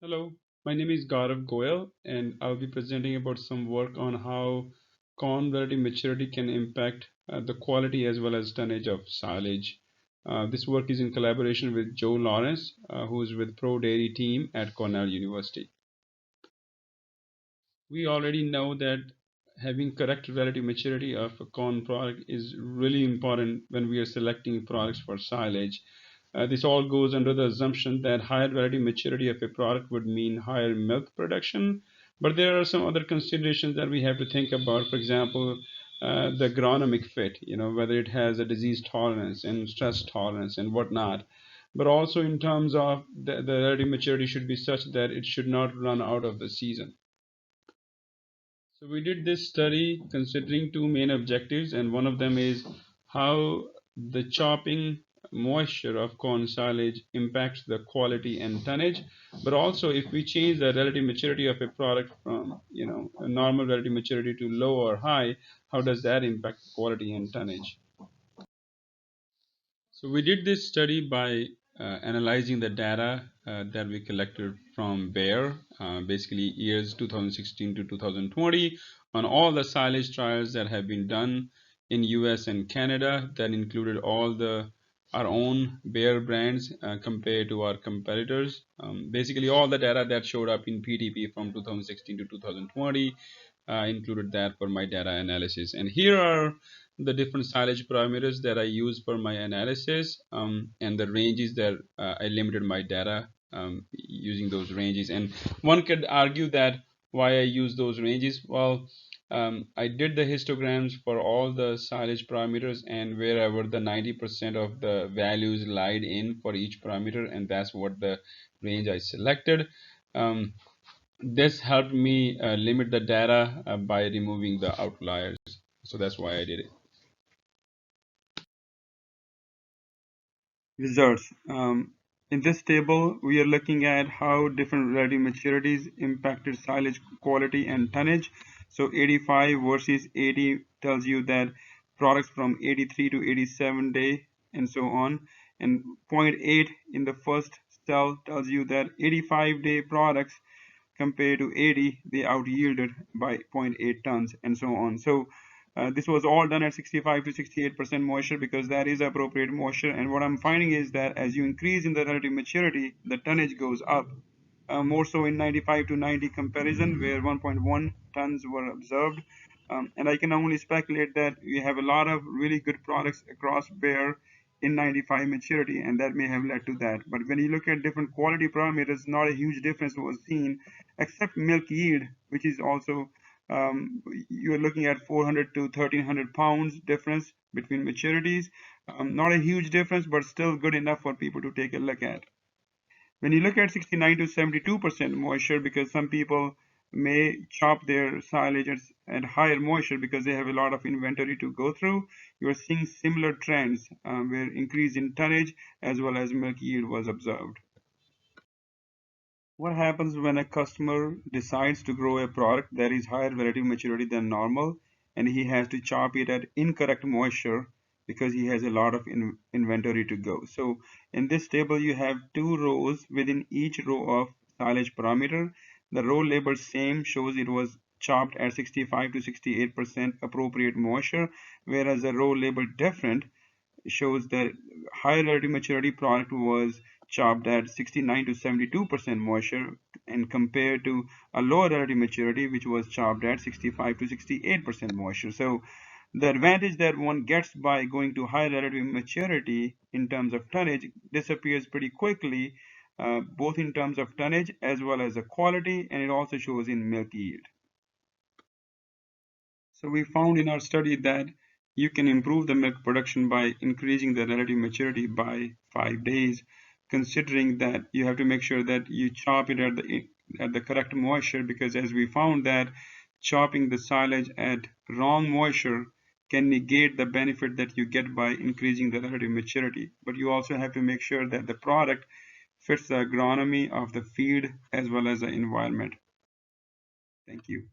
Hello, my name is Gaurav Goyal, and I'll be presenting about some work on how corn variety maturity can impact the quality as well as tonnage of silage. This work is in collaboration with Joe Lawrence, who is with Pro Dairy team at Cornell University. We already know that having correct relative maturity of a corn product is really important when we are selecting products for silage. This all goes under the assumption that higher relative maturity of a product would mean higher milk production, but there are some other considerations that we have to think about. For example, the agronomic fit, whether it has a disease tolerance and stress tolerance and whatnot. But also in terms of the relative maturity should be such that it should not run out of the season. So we did this study considering two main objectives, and one of them is how the chopping moisture of corn silage impacts the quality and tonnage, but also if we change the relative maturity of a product from a normal relative maturity to low or high, how does that impact quality and tonnage? So we did this study by analyzing the data that we collected from Bayer, basically years 2016 to 2020, on all the silage trials that have been done in US and Canada that included all the our own Bayer brands compared to our competitors. Basically, all the data that showed up in PTP from 2016 to 2020 included that for my data analysis. And here are the different silage parameters that I use for my analysis and the ranges that I limited my data using those ranges. And one could argue that why I use those ranges. Well, I did the histograms for all the silage parameters and wherever the 90% of the values lied in for each parameter, and that's what the range I selected. Um, this helped me limit the data by removing the outliers. So that's why I did it. Results. In this table, we are looking at how different relative maturities impacted silage quality and tonnage. So 85 versus 80 tells you that products from 83 to 87 day and so on. And zero point 0.8 in the first cell tells you that 85-day products compared to 80, they out yielded by zero point 0.8 tons and so on. So this was all done at 65 to 68% moisture because that is appropriate moisture. And what I'm finding is that as you increase in the relative maturity, the tonnage goes up. More so in 95 to 90 comparison, where 1.1 tons were observed. And I can only speculate that we have a lot of really good products across Bayer in 95 maturity, and that may have led to that. But when you look at different quality parameters, not a huge difference was seen, except milk yield, which is also you're looking at 400 to 1300 pounds difference between maturities. Not a huge difference, but still good enough for people to take a look at. When you look at 69 to 72% moisture, because some people may chop their silage at higher moisture because they have a lot of inventory to go through, you are seeing similar trends where increase in tonnage as well as milk yield was observed. What happens when a customer decides to grow a product that is higher relative maturity than normal and he has to chop it at incorrect moisture because he has a lot of inventory to go? So in this table you have two rows. Within each row of silage parameter, the row labeled same shows it was chopped at 65 to 68% appropriate moisture, whereas the row labeled different shows that higher relative maturity product was chopped at 69 to 72% moisture and compared to a lower relative maturity which was chopped at 65 to 68% moisture. So the advantage that one gets by going to higher relative maturity in terms of tonnage disappears pretty quickly, both in terms of tonnage as well as the quality, and it also shows in milk yield. So we found in our study that you can improve the milk production by increasing the relative maturity by 5 days, considering that you have to make sure that you chop it at the correct moisture, because as we found that chopping the silage at wrong moisture can negate the benefit that you get by increasing the relative maturity. But you also have to make sure that the product fits the agronomy of the feed as well as the environment. Thank you.